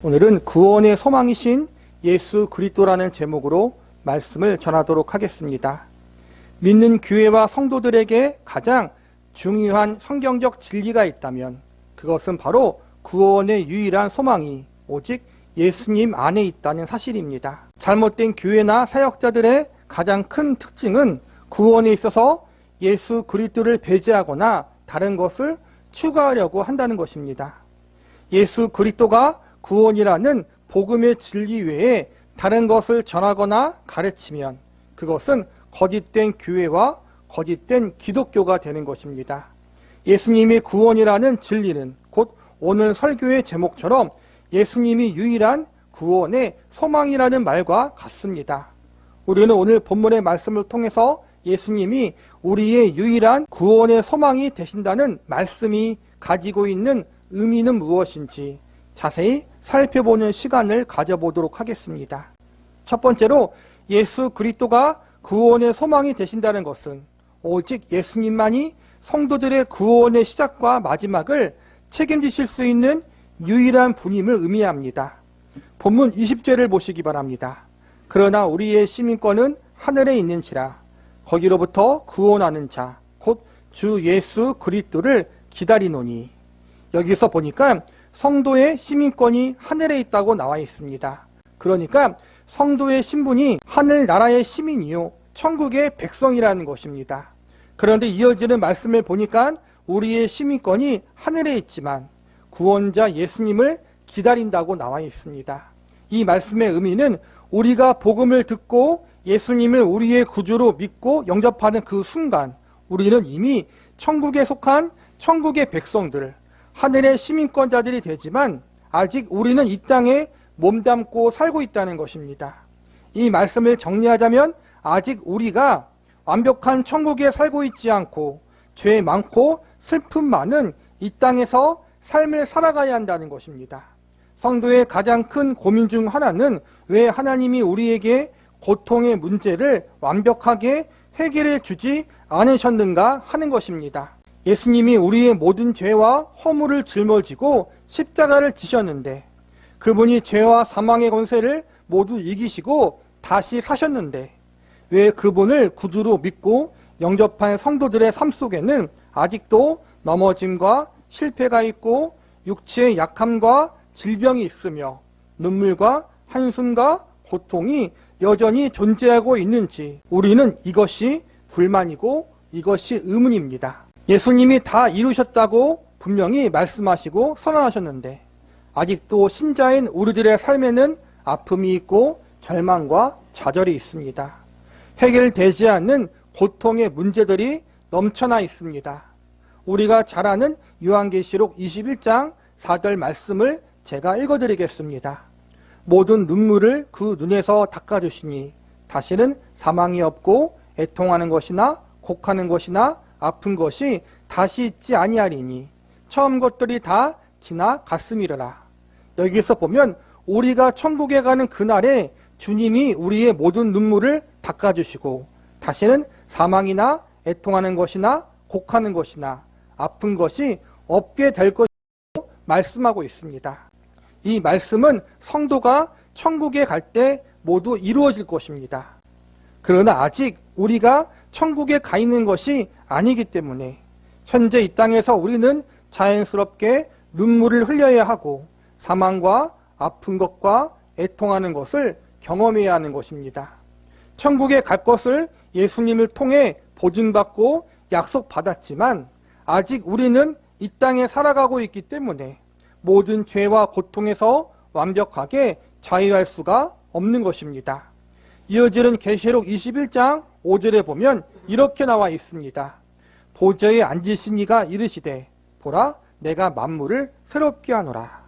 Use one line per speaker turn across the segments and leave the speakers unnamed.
오늘은 구원의 소망이신 예수 그리스도라는 제목으로 말씀을 전하도록 하겠습니다. 믿는 교회와 성도들에게 가장 중요한 성경적 진리가 있다면 그것은 바로 구원의 유일한 소망이 오직 예수님 안에 있다는 사실입니다. 잘못된 교회나 사역자들의 가장 큰 특징은 구원에 있어서 예수 그리스도를 배제하거나 다른 것을 추가하려고 한다는 것입니다. 예수 그리스도가 구원이라는 복음의 진리 외에 다른 것을 전하거나 가르치면 그것은 거짓된 교회와 거짓된 기독교가 되는 것입니다. 예수님의 구원이라는 진리는 곧 오늘 설교의 제목처럼 예수님이 유일한 구원의 소망이라는 말과 같습니다. 우리는 오늘 본문의 말씀을 통해서 예수님이 우리의 유일한 구원의 소망이 되신다는 말씀이 가지고 있는 의미는 무엇인지 자세히 살펴보는 시간을 가져보도록 하겠습니다. 첫 번째로 예수 그리스도가 구원의 소망이 되신다는 것은 오직 예수님만이 성도들의 구원의 시작과 마지막을 책임지실 수 있는 유일한 분임을 의미합니다. 본문 20절을 보시기 바랍니다. 그러나 우리의 시민권은 하늘에 있는지라 거기로부터 구원하는 자 곧 주 예수 그리스도를 기다리노니. 여기서 보니까 성도의 시민권이 하늘에 있다고 나와 있습니다. 그러니까 성도의 신분이 하늘나라의 시민이요 천국의 백성이라는 것입니다. 그런데 이어지는 말씀을 보니까 우리의 시민권이 하늘에 있지만 구원자 예수님을 기다린다고 나와 있습니다. 이 말씀의 의미는 우리가 복음을 듣고 예수님을 우리의 구주로 믿고 영접하는 그 순간 우리는 이미 천국에 속한 천국의 백성들, 하늘의 시민권자들이 되지만 아직 우리는 이 땅에 몸담고 살고 있다는 것입니다. 이 말씀을 정리하자면 아직 우리가 완벽한 천국에 살고 있지 않고 죄 많고 슬픔 많은 이 땅에서 삶을 살아가야 한다는 것입니다. 성도의 가장 큰 고민 중 하나는 왜 하나님이 우리에게 고통의 문제를 완벽하게 해결해 주지 않으셨는가 하는 것입니다. 예수님이 우리의 모든 죄와 허물을 짊어지고 십자가를 지셨는데 그분이 죄와 사망의 권세를 모두 이기시고 다시 사셨는데 왜 그분을 구주로 믿고 영접한 성도들의 삶 속에는 아직도 넘어짐과 실패가 있고 육체의 약함과 질병이 있으며 눈물과 한숨과 고통이 여전히 존재하고 있는지 우리는 이것이 불만이고 이것이 의문입니다. 예수님이 다 이루셨다고 분명히 말씀하시고 선언하셨는데 아직도 신자인 우리들의 삶에는 아픔이 있고 절망과 좌절이 있습니다. 해결되지 않는 고통의 문제들이 넘쳐나 있습니다. 우리가 잘 아는 요한계시록 21장 4절 말씀을 제가 읽어드리겠습니다. 모든 눈물을 그 눈에서 닦아주시니 다시는 사망이 없고 애통하는 것이나 곡하는 것이나 아픈 것이 다시 있지 아니하리니 처음 것들이 다 지나갔음이로라. 여기서 보면 우리가 천국에 가는 그날에 주님이 우리의 모든 눈물을 닦아주시고 다시는 사망이나 애통하는 것이나 곡하는 것이나 아픈 것이 없게 될 것이라고 말씀하고 있습니다. 이 말씀은 성도가 천국에 갈 때 모두 이루어질 것입니다. 그러나 아직 우리가 천국에 가 있는 것이 아니기 때문에 현재 이 땅에서 우리는 자연스럽게 눈물을 흘려야 하고 사망과 아픈 것과 애통하는 것을 경험해야 하는 것입니다. 천국에 갈 것을 예수님을 통해 보증받고 약속받았지만 아직 우리는 이 땅에 살아가고 있기 때문에 모든 죄와 고통에서 완벽하게 자유할 수가 없는 것입니다. 이어지는 계시록 21장 5절에 보면 이렇게 나와 있습니다. 보좌에 앉으신 이가 이르시되 보라 내가 만물을 새롭게 하노라.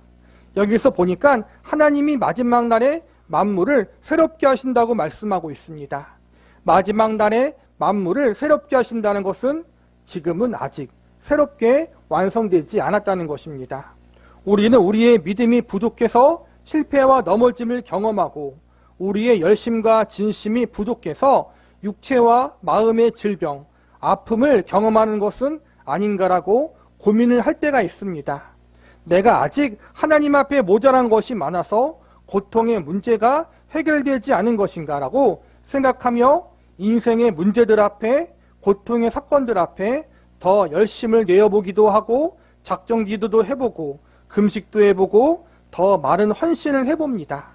여기서 보니까 하나님이 마지막 날에 만물을 새롭게 하신다고 말씀하고 있습니다. 마지막 날에 만물을 새롭게 하신다는 것은 지금은 아직 새롭게 완성되지 않았다는 것입니다. 우리는 우리의 믿음이 부족해서 실패와 넘어짐을 경험하고 우리의 열심과 진심이 부족해서 육체와 마음의 질병, 아픔을 경험하는 것은 아닌가라고 고민을 할 때가 있습니다. 내가 아직 하나님 앞에 모자란 것이 많아서 고통의 문제가 해결되지 않은 것인가라고 생각하며 인생의 문제들 앞에, 고통의 사건들 앞에 더 열심을 내어보기도 하고 작정 기도도 해보고 금식도 해보고 더 많은 헌신을 해봅니다.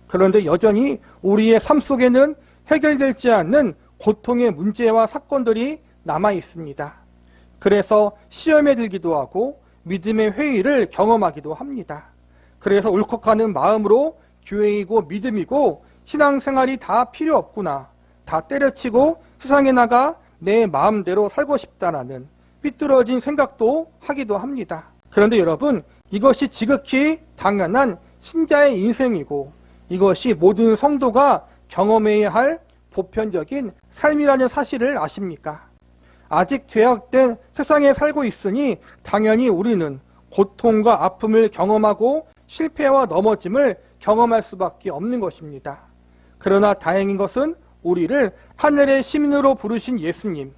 그런데 여전히 우리의 삶 속에는 해결되지 않는 고통의 문제와 사건들이 남아 있습니다. 그래서 시험에 들기도 하고 믿음의 회의를 경험하기도 합니다. 그래서 울컥하는 마음으로 교회이고 믿음이고 신앙생활이 다 필요 없구나, 다 때려치고 세상에 나가 내 마음대로 살고 싶다라는 삐뚤어진 생각도 하기도 합니다. 그런데 여러분, 이것이 지극히 당연한 신자의 인생이고 이것이 모든 성도가 경험해야 할 보편적인 삶이라는 사실을 아십니까? 아직 죄악된 세상에 살고 있으니 당연히 우리는 고통과 아픔을 경험하고 실패와 넘어짐을 경험할 수밖에 없는 것입니다. 그러나 다행인 것은 우리를 하늘의 시민으로 부르신 예수님,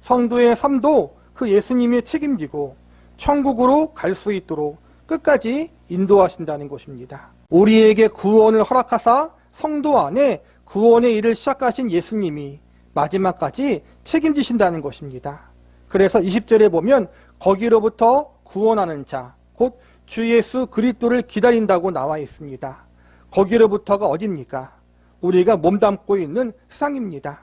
성도의 삶도 그 예수님이 책임지고 천국으로 갈 수 있도록 끝까지 인도하신다는 것입니다. 우리에게 구원을 허락하사 성도 안에 구원의 일을 시작하신 예수님이 마지막까지 책임지신다는 것입니다. 그래서 20절에 보면 거기로부터 구원하는 자, 곧 주 예수 그리스도를 기다린다고 나와 있습니다. 거기로부터가 어디입니까? 우리가 몸담고 있는 세상입니다.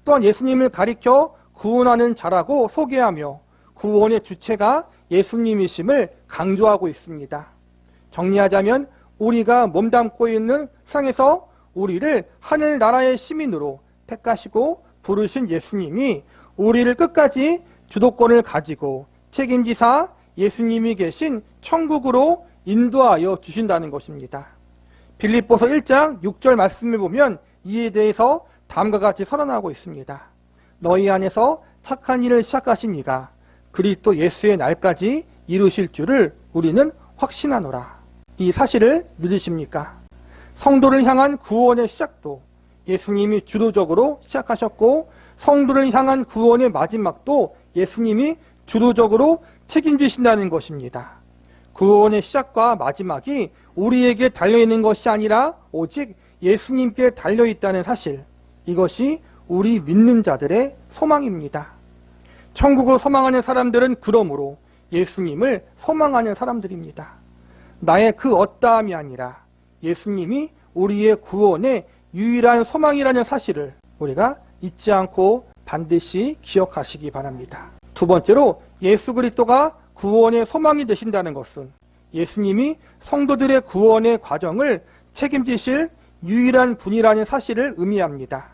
또한 예수님을 가리켜 구원하는 자라고 소개하며 구원의 주체가 예수님이심을 강조하고 있습니다. 정리하자면 우리가 몸담고 있는 세상에서 우리를 하늘나라의 시민으로 택하시고 부르신 예수님이 우리를 끝까지 주도권을 가지고 책임지사 예수님이 계신 천국으로 인도하여 주신다는 것입니다. 빌립보서 1장 6절 말씀을 보면 이에 대해서 다음과 같이 선언하고 있습니다. 너희 안에서 착한 일을 시작하신 이가 그리스도 예수의 날까지 이루실 줄을 우리는 확신하노라. 이 사실을 믿으십니까? 성도를 향한 구원의 시작도 예수님이 주도적으로 시작하셨고 성도를 향한 구원의 마지막도 예수님이 주도적으로 책임지신다는 것입니다. 구원의 시작과 마지막이 우리에게 달려있는 것이 아니라 오직 예수님께 달려있다는 사실, 이것이 우리 믿는 자들의 소망입니다. 천국을 소망하는 사람들은 그러므로 예수님을 소망하는 사람들입니다. 나의 그 어떠함이 아니라 예수님이 우리의 구원의 유일한 소망이라는 사실을 우리가 잊지 않고 반드시 기억하시기 바랍니다. 두 번째로 예수 그리스도가 구원의 소망이 되신다는 것은 예수님이 성도들의 구원의 과정을 책임지실 유일한 분이라는 사실을 의미합니다.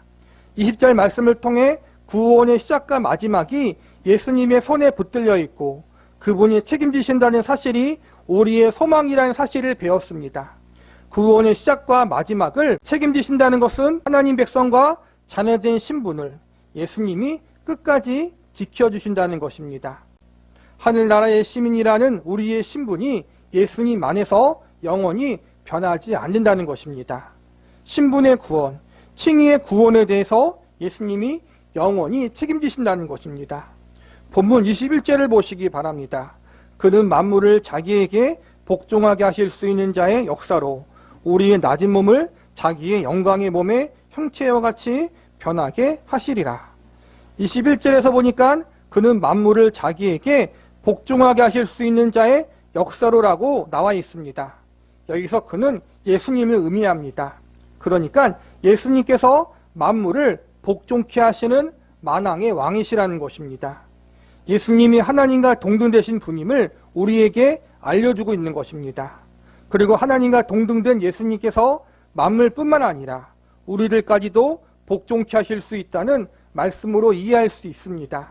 20절 말씀을 통해 구원의 시작과 마지막이 예수님의 손에 붙들려 있고 그분이 책임지신다는 사실이 우리의 소망이라는 사실을 배웠습니다. 구원의 시작과 마지막을 책임지신다는 것은 하나님 백성과 자녀된 신분을 예수님이 끝까지 지켜주신다는 것입니다. 하늘나라의 시민이라는 우리의 신분이 예수님 안에서 영원히 변하지 않는다는 것입니다. 신분의 구원, 칭의의 구원에 대해서 예수님이 영원히 책임지신다는 것입니다. 본문 21절을 보시기 바랍니다. 그는 만물을 자기에게 복종하게 하실 수 있는 자의 역사로 우리의 낮은 몸을 자기의 영광의 몸의 형체와 같이 변하게 하시리라. 21절에서 보니까 그는 만물을 자기에게 복종하게 하실 수 있는 자의 역사로라고 나와 있습니다. 여기서 그는 예수님을 의미합니다. 그러니까 예수님께서 만물을 복종케 하시는 만왕의 왕이시라는 것입니다. 예수님이 하나님과 동등되신 분임을 우리에게 알려주고 있는 것입니다. 그리고 하나님과 동등된 예수님께서 만물뿐만 아니라 우리들까지도 복종케 하실 수 있다는 말씀으로 이해할 수 있습니다.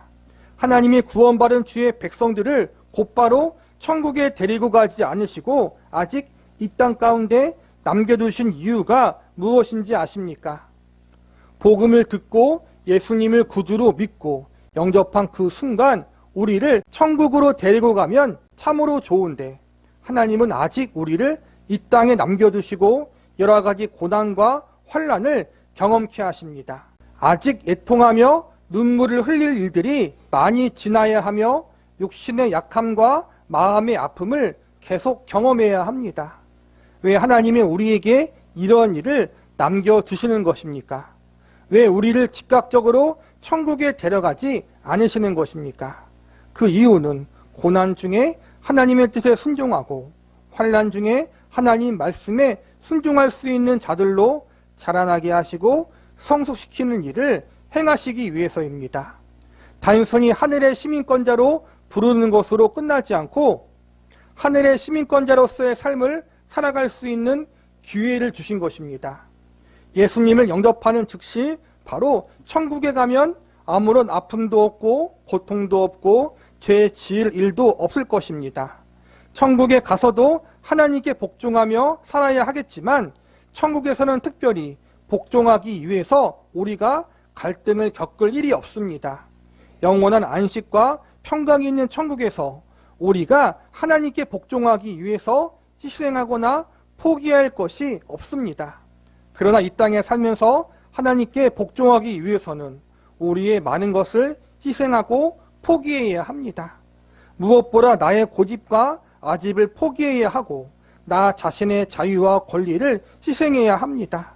하나님이 구원받은 주의 백성들을 곧바로 천국에 데리고 가지 않으시고 아직 이 땅 가운데 남겨두신 이유가 무엇인지 아십니까? 복음을 듣고 예수님을 구주로 믿고 영접한 그 순간 우리를 천국으로 데리고 가면 참으로 좋은데 하나님은 아직 우리를 이 땅에 남겨두시고 여러 가지 고난과 환난을 경험케 하십니다. 아직 애통하며 눈물을 흘릴 일들이 많이 지나야 하며 육신의 약함과 마음의 아픔을 계속 경험해야 합니다. 왜 하나님이 우리에게 이런 일을 남겨두시는 것입니까? 왜 우리를 즉각적으로 천국에 데려가지 않으시는 것입니까? 그 이유는 고난 중에 하나님의 뜻에 순종하고 환난 중에 하나님 말씀에 순종할 수 있는 자들로 자라나게 하시고 성숙시키는 일을 행하시기 위해서입니다. 단순히 하늘의 시민권자로 부르는 것으로 끝나지 않고 하늘의 시민권자로서의 삶을 살아갈 수 있는 기회를 주신 것입니다. 예수님을 영접하는 즉시 바로 천국에 가면 아무런 아픔도 없고 고통도 없고 죄 지을 일도 없을 것입니다. 천국에 가서도 하나님께 복종하며 살아야 하겠지만 천국에서는 특별히 복종하기 위해서 우리가 갈등을 겪을 일이 없습니다. 영원한 안식과 평강이 있는 천국에서 우리가 하나님께 복종하기 위해서 희생하거나 포기할 것이 없습니다. 그러나 이 땅에 살면서 하나님께 복종하기 위해서는 우리의 많은 것을 희생하고 포기해야 합니다. 무엇보다 나의 고집과 아집을 포기해야 하고 나 자신의 자유와 권리를 희생해야 합니다.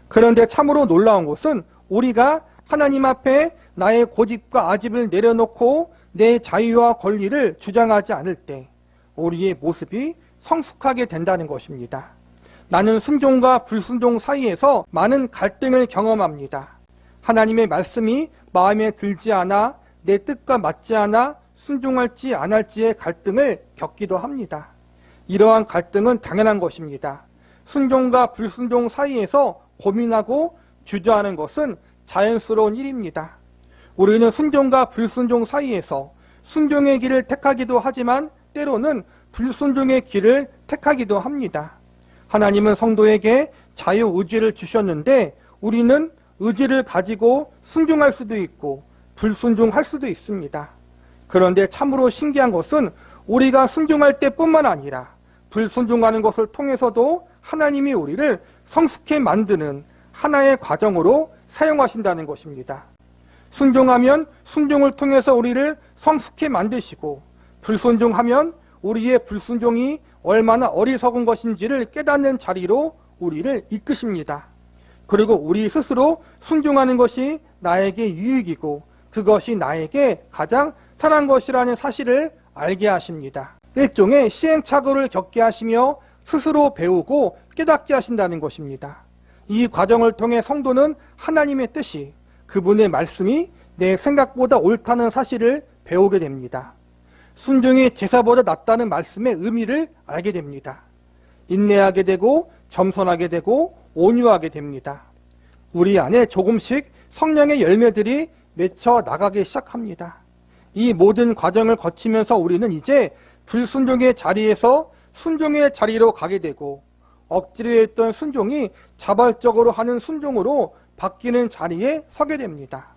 그런데 참으로 놀라운 것은 우리가 하나님 앞에 나의 고집과 아집을 내려놓고 내 자유와 권리를 주장하지 않을 때 우리의 모습이 성숙하게 된다는 것입니다. 나는 순종과 불순종 사이에서 많은 갈등을 경험합니다. 하나님의 말씀이 마음에 들지 않아 내 뜻과 맞지 않아 순종할지 안 할지의 갈등을 겪기도 합니다. 이러한 갈등은 당연한 것입니다. 순종과 불순종 사이에서 고민하고 주저하는 것은 자연스러운 일입니다. 우리는 순종과 불순종 사이에서 순종의 길을 택하기도 하지만 때로는 불순종의 길을 택하기도 합니다. 하나님은 성도에게 자유의지를 주셨는데 우리는 의지를 가지고 순종할 수도 있고 불순종할 수도 있습니다. 그런데 참으로 신기한 것은 우리가 순종할 때뿐만 아니라 불순종하는 것을 통해서도 하나님이 우리를 성숙해 만드는 하나의 과정으로 사용하신다는 것입니다. 순종하면 순종을 통해서 우리를 성숙해 만드시고 불순종하면 우리의 불순종이 얼마나 어리석은 것인지를 깨닫는 자리로 우리를 이끄십니다. 그리고 우리 스스로 순종하는 것이 나에게 유익이고 그것이 나에게 가장 선한 것이라는 사실을 알게 하십니다. 일종의 시행착오를 겪게 하시며 스스로 배우고 깨닫게 하신다는 것입니다. 이 과정을 통해 성도는 하나님의 뜻이 그분의 말씀이 내 생각보다 옳다는 사실을 배우게 됩니다. 순종이 제사보다 낫다는 말씀의 의미를 알게 됩니다. 인내하게 되고 겸손하게 되고 온유하게 됩니다. 우리 안에 조금씩 성령의 열매들이 맺혀 나가기 시작합니다. 이 모든 과정을 거치면서 우리는 이제 불순종의 자리에서 순종의 자리로 가게 되고 억지로 했던 순종이 자발적으로 하는 순종으로 바뀌는 자리에 서게 됩니다.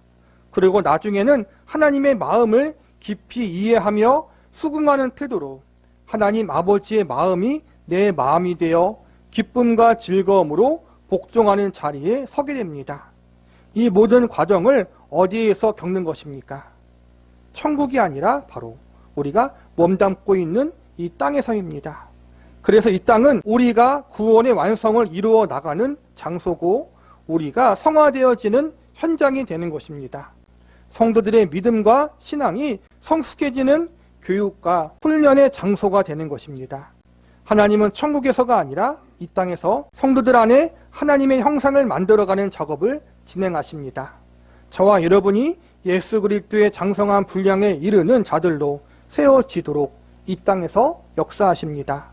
그리고 나중에는 하나님의 마음을 깊이 이해하며 수긍하는 태도로 하나님 아버지의 마음이 내 마음이 되어 기쁨과 즐거움으로 복종하는 자리에 서게 됩니다. 이 모든 과정을 어디에서 겪는 것입니까? 천국이 아니라 바로 우리가 몸담고 있는 이 땅에서입니다. 그래서 이 땅은 우리가 구원의 완성을 이루어 나가는 장소고 우리가 성화되어지는 현장이 되는 것입니다. 성도들의 믿음과 신앙이 성숙해지는 교육과 훈련의 장소가 되는 것입니다. 하나님은 천국에서가 아니라 이 땅에서 성도들 안에 하나님의 형상을 만들어가는 작업을 진행하십니다. 저와 여러분이 예수 그리스도의 장성한 분량에 이르는 자들로 세워지도록 이 땅에서 역사하십니다.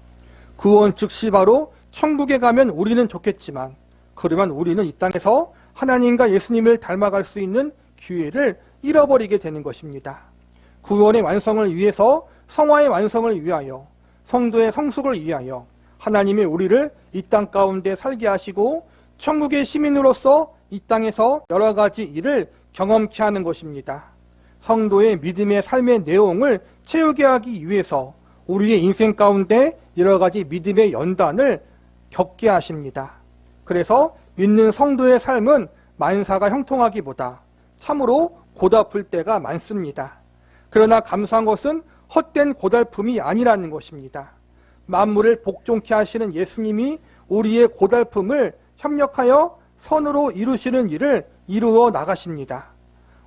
구원 즉시 바로 천국에 가면 우리는 좋겠지만 그러면 우리는 이 땅에서 하나님과 예수님을 닮아갈 수 있는 기회를 잃어버리게 되는 것입니다. 구원의 완성을 위해서 성화의 완성을 위하여 성도의 성숙을 위하여 하나님이 우리를 이 땅 가운데 살게 하시고 천국의 시민으로서 이 땅에서 여러 가지 일을 경험케 하는 것입니다. 성도의 믿음의 삶의 내용을 채우게 하기 위해서 우리의 인생 가운데 여러 가지 믿음의 연단을 겪게 하십니다. 그래서 믿는 성도의 삶은 만사가 형통하기보다 참으로 고달플 때가 많습니다. 그러나 감사한 것은 헛된 고달픔이 아니라는 것입니다. 만물을 복종케 하시는 예수님이 우리의 고달픔을 협력하여 선으로 이루시는 일을 이루어 나가십니다.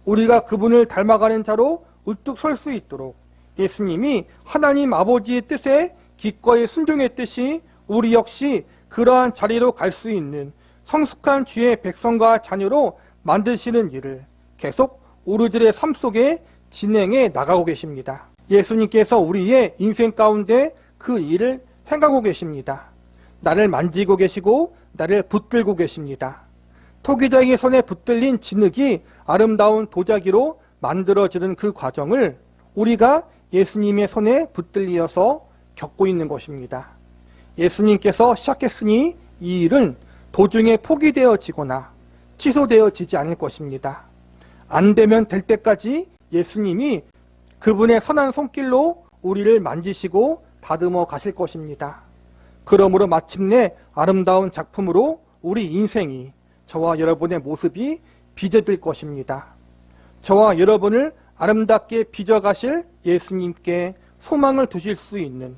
우리가 그분을 닮아가는 자로 우뚝 설 수 있도록 예수님이 하나님 아버지의 뜻에 기꺼이 순종했듯이 우리 역시 그러한 자리로 갈 수 있는 성숙한 주의 백성과 자녀로 만드시는 일을 계속 우리들의 삶 속에 진행해 나가고 계십니다. 예수님께서 우리의 인생 가운데 그 일을 행하고 계십니다. 나를 만지고 계시고 나를 붙들고 계십니다. 토기장의 손에 붙들린 진흙이 아름다운 도자기로 만들어지는 그 과정을 우리가 예수님의 손에 붙들려서 겪고 있는 것입니다. 예수님께서 시작했으니 이 일은 도중에 포기되어지거나 취소되어지지 않을 것입니다. 안 되면 될 때까지 예수님이 그분의 선한 손길로 우리를 만지시고 다듬어 가실 것입니다. 그러므로 마침내 아름다운 작품으로 우리 인생이, 저와 여러분의 모습이 빚어질 것입니다. 저와 여러분을 아름답게 빚어가실 예수님께 소망을 두실 수 있는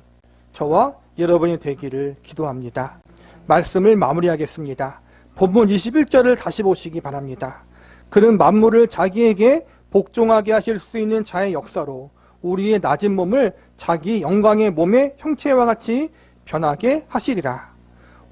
저와 여러분이 되기를 기도합니다. 말씀을 마무리하겠습니다. 본문 21절을 다시 보시기 바랍니다. 그는 만물을 자기에게 복종하게 하실 수 있는 자의 역사로 우리의 낮은 몸을 자기 영광의 몸의 형체와 같이 변하게 하시리라.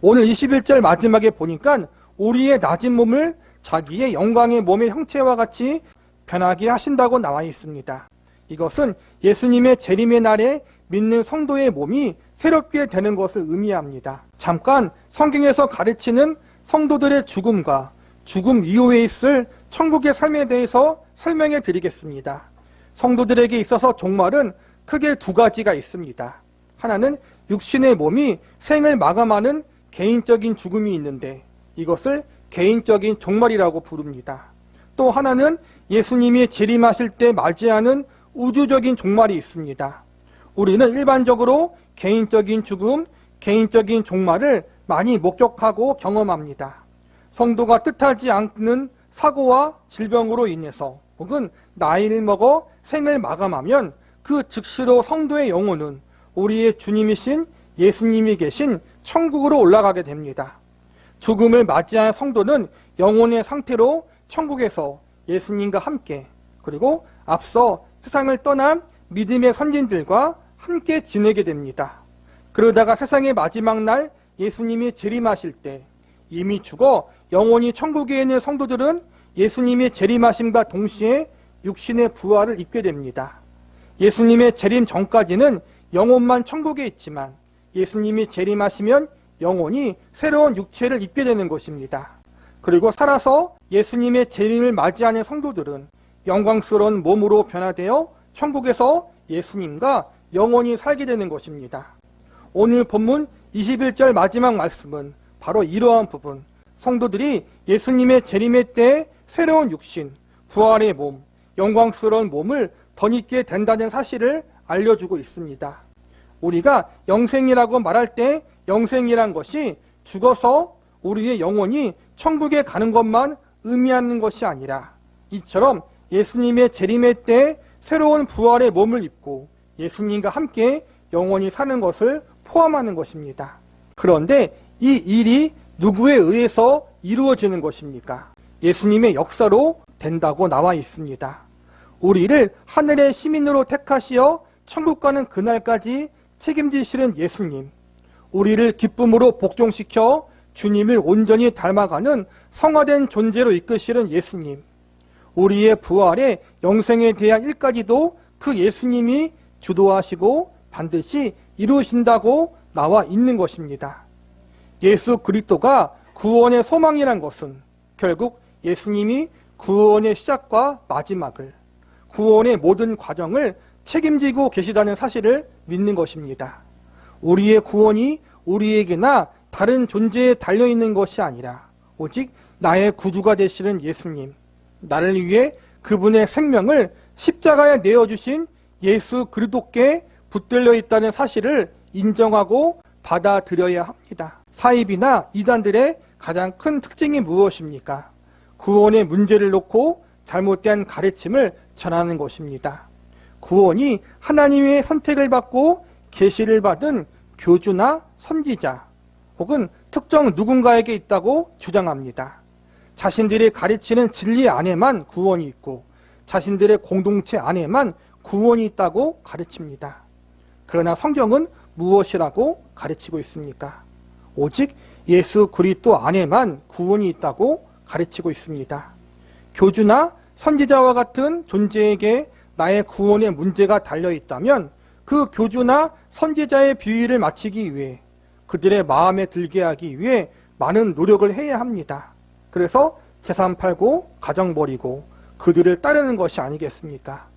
오늘 21절 마지막에 보니까 우리의 낮은 몸을 자기의 영광의 몸의 형체와 같이 변하게 하신다고 나와 있습니다. 이것은 예수님의 재림의 날에 믿는 성도의 몸이 새롭게 되는 것을 의미합니다. 잠깐 성경에서 가르치는 성도들의 죽음과 죽음 이후에 있을 천국의 삶에 대해서 설명해 드리겠습니다. 성도들에게 있어서 종말은 크게 두 가지가 있습니다. 하나는 육신의 몸이 생을 마감하는 개인적인 죽음이 있는데 이것을 개인적인 종말이라고 부릅니다. 또 하나는 예수님이 재림하실 때 맞이하는 우주적인 종말이 있습니다. 우리는 일반적으로 개인적인 죽음, 개인적인 종말을 많이 목격하고 경험합니다. 성도가 뜻하지 않는 사고와 질병으로 인해서 혹은 나이를 먹어 생을 마감하면 그 즉시로 성도의 영혼은 우리의 주님이신 예수님이 계신 천국으로 올라가게 됩니다. 죽음을 맞이한 성도는 영혼의 상태로 천국에서 예수님과 함께 그리고 앞서 세상을 떠난 믿음의 선진들과 함께 지내게 됩니다. 그러다가 세상의 마지막 날 예수님이 재림하실 때 이미 죽어 영혼이 천국에 있는 성도들은 예수님의 재림하심과 동시에 육신의 부활을 입게 됩니다. 예수님의 재림 전까지는 영혼만 천국에 있지만 예수님이 재림하시면 영혼이 새로운 육체를 입게 되는 것입니다. 그리고 살아서 예수님의 재림을 맞이하는 성도들은 영광스러운 몸으로 변화되어 천국에서 예수님과 영원히 살게 되는 것입니다. 오늘 본문 21절 마지막 말씀은 바로 이러한 부분, 성도들이 예수님의 재림의 때 새로운 육신, 부활의 몸, 영광스러운 몸을 덧입게 된다는 사실을 알려주고 있습니다. 우리가 영생이라고 말할 때 영생이란 것이 죽어서 우리의 영혼이 천국에 가는 것만 의미하는 것이 아니라 이처럼 예수님의 재림의 때 새로운 부활의 몸을 입고 예수님과 함께 영원히 사는 것을 포함하는 것입니다. 그런데 이 일이 누구에 의해서 이루어지는 것입니까? 예수님의 역사로 된다고 나와 있습니다. 우리를 하늘의 시민으로 택하시어 천국 가는 그날까지 책임지시는 예수님, 우리를 기쁨으로 복종시켜 주님을 온전히 닮아가는 성화된 존재로 이끄시는 예수님, 우리의 부활의 영생에 대한 일까지도 그 예수님이 주도하시고 반드시 이루신다고 나와 있는 것입니다. 예수 그리스도가 구원의 소망이란 것은 결국 예수님이 구원의 시작과 마지막을, 구원의 모든 과정을 책임지고 계시다는 사실을 믿는 것입니다. 우리의 구원이 우리에게나 다른 존재에 달려있는 것이 아니라 오직 나의 구주가 되시는 예수님, 나를 위해 그분의 생명을 십자가에 내어주신 예수 그리스도께 붙들려 있다는 사실을 인정하고 받아들여야 합니다. 사입이나 이단들의 가장 큰 특징이 무엇입니까? 구원의 문제를 놓고 잘못된 가르침을 전하는 것입니다. 구원이 하나님의 선택을 받고 계시를 받은 교주나 선지자 혹은 특정 누군가에게 있다고 주장합니다. 자신들이 가르치는 진리 안에만 구원이 있고 자신들의 공동체 안에만 구원이 있다고 가르칩니다. 그러나 성경은 무엇이라고 가르치고 있습니까? 오직 예수 그리스도 안에만 구원이 있다고 가르치고 있습니다. 교주나 선지자와 같은 존재에게 나의 구원의 문제가 달려있다면 그 교주나 선지자의 비위를 맞추기 위해 그들의 마음에 들게 하기 위해 많은 노력을 해야 합니다. 그래서 재산 팔고 가정 버리고 그들을 따르는 것이 아니겠습니까?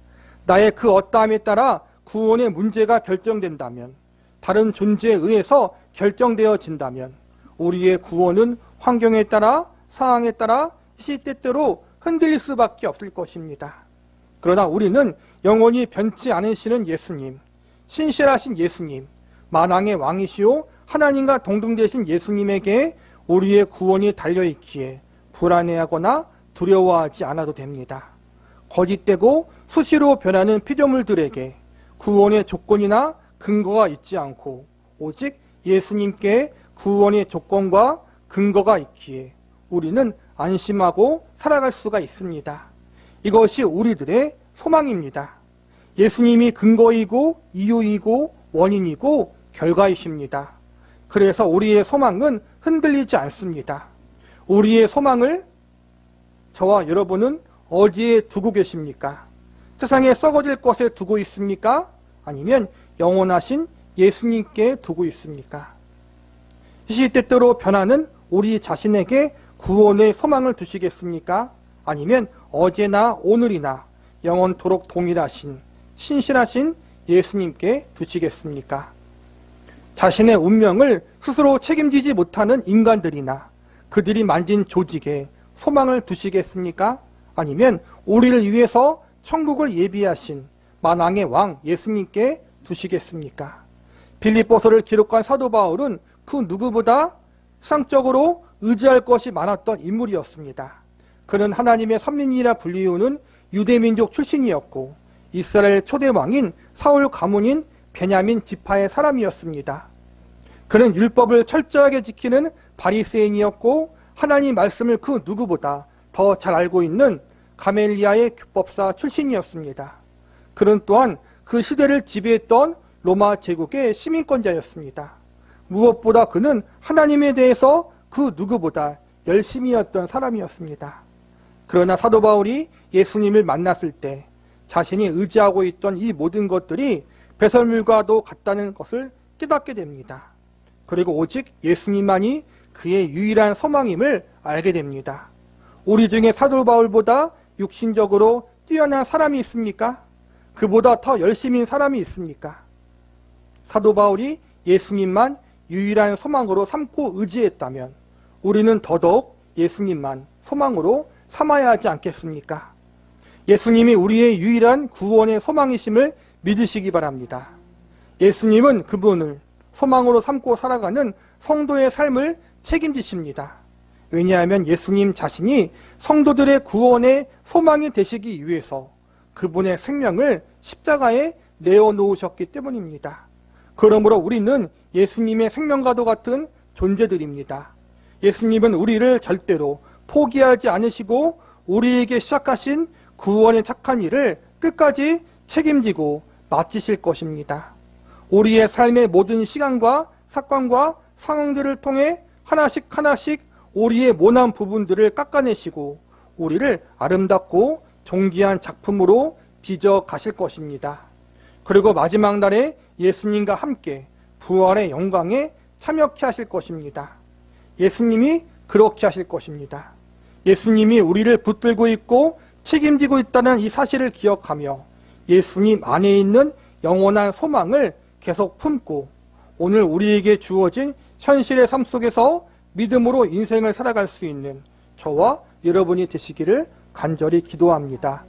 나의 그 어떠함에 따라 구원의 문제가 결정된다면, 다른 존재에 의해서 결정되어진다면 우리의 구원은 환경에 따라, 상황에 따라 시때때로 흔들릴 수밖에 없을 것입니다. 그러나 우리는 영원히 변치 않으시는 예수님, 신실하신 예수님, 만왕의 왕이시오 하나님과 동등되신 예수님에게 우리의 구원이 달려있기에 불안해하거나 두려워하지 않아도 됩니다. 거짓되고 수시로 변하는 피조물들에게 구원의 조건이나 근거가 있지 않고 오직 예수님께 구원의 조건과 근거가 있기에 우리는 안심하고 살아갈 수가 있습니다. 이것이 우리들의 소망입니다. 예수님이 근거이고 이유이고 원인이고 결과이십니다. 그래서 우리의 소망은 흔들리지 않습니다. 우리의 소망을 저와 여러분은 어디에 두고 계십니까? 세상에 썩어질 것에 두고 있습니까? 아니면 영원하신 예수님께 두고 있습니까? 시시때때로 변하는 우리 자신에게 구원의 소망을 두시겠습니까? 아니면 어제나 오늘이나 영원토록 동일하신 신실하신 예수님께 두시겠습니까? 자신의 운명을 스스로 책임지지 못하는 인간들이나 그들이 만진 조직에 소망을 두시겠습니까? 아니면 우리를 위해서 천국을 예비하신 만왕의 왕 예수님께 두시겠습니까? 빌립보서를 기록한 사도 바울은 그 누구보다 세상적으로 의지할 것이 많았던 인물이었습니다. 그는 하나님의 선민이라 불리우는 유대민족 출신이었고 이스라엘 초대왕인 사울 가문인 베냐민 지파의 사람이었습니다. 그는 율법을 철저하게 지키는 바리새인이었고 하나님 말씀을 그 누구보다 더 잘 알고 있는 가멜리아의 규법사 출신이었습니다. 그는 또한 그 시대를 지배했던 로마 제국의 시민권자였습니다. 무엇보다 그는 하나님에 대해서 그 누구보다 열심이었던 사람이었습니다. 그러나 사도 바울이 예수님을 만났을 때 자신이 의지하고 있던 이 모든 것들이 배설물과도 같다는 것을 깨닫게 됩니다. 그리고 오직 예수님만이 그의 유일한 소망임을 알게 됩니다. 우리 중에 사도 바울보다 육신적으로 뛰어난 사람이 있습니까? 그보다 더 열심인 사람이 있습니까? 사도 바울이 예수님만 유일한 소망으로 삼고 의지했다면 우리는 더더욱 예수님만 소망으로 삼아야 하지 않겠습니까? 예수님이 우리의 유일한 구원의 소망이심을 믿으시기 바랍니다. 예수님은 그분을 소망으로 삼고 살아가는 성도의 삶을 책임지십니다. 왜냐하면 예수님 자신이 성도들의 구원의 소망이 되시기 위해서 그분의 생명을 십자가에 내어놓으셨기 때문입니다. 그러므로 우리는 예수님의 생명과도 같은 존재들입니다. 예수님은 우리를 절대로 포기하지 않으시고 우리에게 시작하신 구원의 착한 일을 끝까지 책임지고 마치실 것입니다. 우리의 삶의 모든 시간과 사건과 상황들을 통해 하나씩 우리의 모난 부분들을 깎아내시고 우리를 아름답고 존귀한 작품으로 빚어 가실 것입니다. 그리고 마지막 날에 예수님과 함께 부활의 영광에 참여케 하실 것입니다. 예수님이 그렇게 하실 것입니다. 예수님이 우리를 붙들고 있고 책임지고 있다는 이 사실을 기억하며 예수님 안에 있는 영원한 소망을 계속 품고 오늘 우리에게 주어진 현실의 삶 속에서 믿음으로 인생을 살아갈 수 있는 저와 여러분이 되시기를 간절히 기도합니다.